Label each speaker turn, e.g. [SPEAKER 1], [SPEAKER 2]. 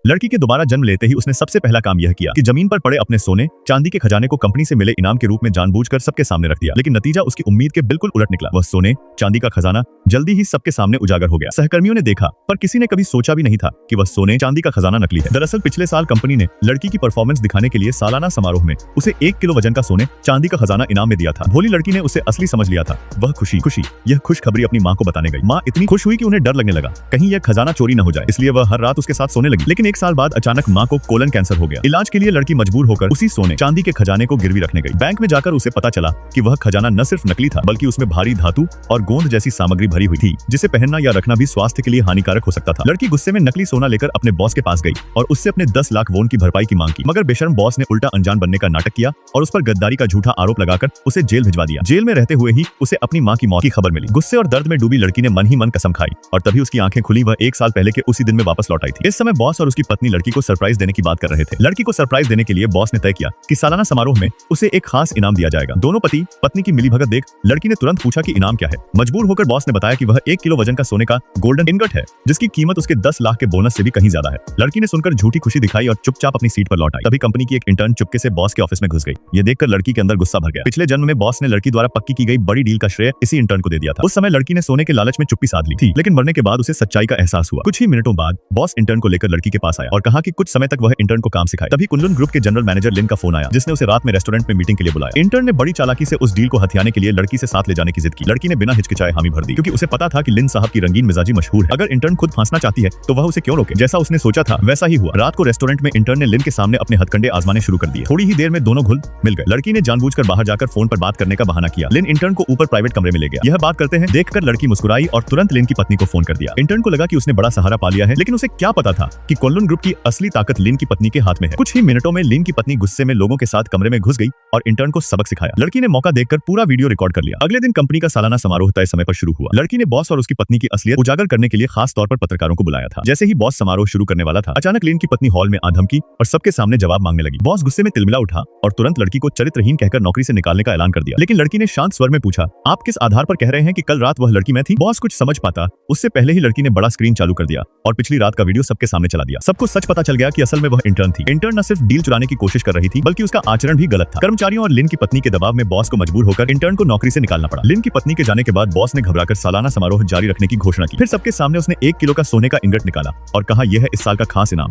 [SPEAKER 1] लड़की के दोबारा जन्म लेते ही उसने सबसे पहला काम यह किया कि जमीन पर पड़े अपने सोने चांदी के खजाने को कंपनी से मिले इनाम के रूप में जानबूझकर सबके सामने रख दिया। लेकिन नतीजा उसकी उम्मीद के बिल्कुल उलट निकला। वह सोने चांदी का खजाना जल्दी ही सबके सामने उजागर हो गया। सहकर्मियों ने देखा, पर किसी ने कभी सोचा भी नहीं था कि वह सोने चांदी का खजाना नकली है। दरअसल पिछले साल कंपनी ने लड़की की परफॉर्मेंस दिखाने के लिए सालाना समारोह में उसे 1 किलो वजन का सोने चांदी का खजाना इनाम में दिया था। भोली लड़की ने उसे असली समझ लिया था। वह खुशी यह खुशखबरी अपनी माँ को बताने गई। माँ इतनी खुश हुई कि उन्हें डर लगने लगा कहीं यह खजाना चोरी न हो जाए, इसलिए वह हर रात उसके साथ सोने लगी। लेकिन 1 साल बाद अचानक माँ को कोलन कैंसर हो गया। इलाज के लिए लड़की मजबूर होकर उसी सोने चांदी के खजाने को गिरवी रखने गई। बैंक में जाकर उसे पता चला कि वह खजाना न सिर्फ नकली था बल्कि उसमें भारी धातु और गोंद जैसी सामग्री भरी हुई थी, जिसे पहनना या रखना भी स्वास्थ्य के लिए हानिकारक हो सकता था। लड़की गुस्से में नकली सोना लेकर अपने बॉस के पास गई और उससे अपने 10 लाख वोन की भरपाई की मांग की। मगर बेशर्म बॉस ने उल्टा अनजान बनने का नाटक किया और उस पर गद्दारी का झूठा आरोप लगाकर उसे जेल भिजवा दिया। जेल में रहते हुए ही उसे अपनी माँ की मौत की खबर मिली। गुस्से और दर्द में डूबी लड़की ने मन ही मन कसम खाई और तभी उसकी आंखें खुली। वह 1 साल पहले के उसी दिन में वापस लौट आई थी। इस समय बॉस और उसकी पत्नी लड़की को सरप्राइज देने की बात कर रहे थे। लड़की को सरप्राइज देने के लिए बॉस ने तय किया कि सालाना समारोह में उसे एक खास इनाम दिया जाएगा। दोनों पति पत्नी की मिलीभगत देख लड़की ने तुरंत पूछा कि इनाम क्या है। मजबूर होकर बॉस ने बताया कि वह 1 किलो वजन का सोने का गोल्डन इनगट है, जिसकी कीमत उसके 10 लाख के बोनस से भी कहीं ज्यादा है। लड़की ने सुनकर झूठी खुशी दिखाई और चुपचाप अपनी सीट पर लौट आई। तभी कंपनी की एक इंटर्न चुपके से बॉस के ऑफिस में घुस गई। ये देखकर लड़की के अंदर गुस्सा भर गया। पिछले जन्म में बॉस ने लड़की द्वारा पक्की की गई बड़ी डील का श्रेय इसी इंटर्न को दे दिया था। उस समय लड़की ने सोने के लालच में चुप्पी साध ली थी, लेकिन मरने के बाद उसे सच्चाई का एहसास हुआ। कुछ ही मिनटों बाद बॉस इंटर्न को लेकर लड़की के पास आया और कहा कि कुछ समय तक वह इंटर्न को काम सिखाए। तभी कुंदन ग्रुप के जनरल मैनेजर लिन का फोन आया, जिसने उसे रात में रेस्टोरेंट में मीटिंग के लिए बुलाया। इंटर्न ने बड़ी चालाकी से उस डील को हथियाने के लिए लड़की से साथ ले जाने की जिद की। लड़की ने बिना हिचकिचाए हामी भर दी, क्योंकि उसे पता था कि लिन साहब की रंगीन मिजाजी मशहूर है। अगर इंटर्न खुद फांसना चाहती है तो वह उसे क्यों रोके। जैसा उसने सोचा था वैसा ही हुआ। रात को रेस्टोरेंट में इंटर्न ने लिन के सामने अपने हथकंडे आजमाने शुरू कर दिए। थोड़ी ही देर में दोनों घुल मिल गए। लड़की ने जानबूझकर बाहर जाकर फोन पर बात करने का बहाना किया। लिन इंटर्न को ऊपर प्राइवेट कमरे में ले गया। यह बात करते हैं देखकर लड़की मुस्कुराई और तुरंत लिन की पत्नी को फोन कर दिया। इंटर्न को लगा कि उसने बड़ा सहारा पा लिया है, लेकिन उसे क्या पता था कि कोलन ग्रुप की असली ताकत लिन की पत्नी के हाथ में है। कुछ ही मिनटों में लिन की पत्नी गुस्से में लोगों के साथ कमरे में घुस गई और इंटर्न को सबक सिखाया। लड़की ने मौका देखकर पूरा वीडियो रिकॉर्ड कर लिया। अगले दिन कंपनी का सालाना समारोह तय समय पर शुरू हुआ। लड़की ने बॉस और उसकी पत्नी की असलियत उजागर करने के लिए खास तौर पर पत्रकारों को बुलाया था। जैसे ही बॉस समारोह शुरू करने वाला था, अचानक लिन की पत्नी हॉल में आ धमकी और सबके सामने जवाब मांगने लगी। बॉस गुस्से में तिलमिला उठा और तुरंत लड़की को चरित्रहीन कहकर नौकरी से निकालने का ऐलान कर दिया। लेकिन लड़की ने शांत स्वर में पूछा, आप किस आधार पर कह रहे हैं कि कल रात वह लड़की मैं थी? बॉस कुछ समझ पाता उससे पहले ही लड़की ने बड़ा स्क्रीन चालू कर दिया और पिछली रात का वीडियो सबके सामने चला दिया। सबको सच पता चल गया कि असल में वह इंटर्न थी। इंटर्न न सिर्फ डील चुराने की कोशिश कर रही थी, बल्कि उसका आचरण भी गलत था। कर्मचारियों और लिन की पत्नी के दबाव में बॉस को मजबूर होकर इंटर्न को नौकरी से निकालना पड़ा। लिन की पत्नी के जाने के बाद बॉस ने घबराकर सालाना समारोह जारी रखने की घोषणा की। फिर सबके सामने उसने 1 किलो का सोने का इंगट निकाला और कहा, यह है इस साल का खास इनाम।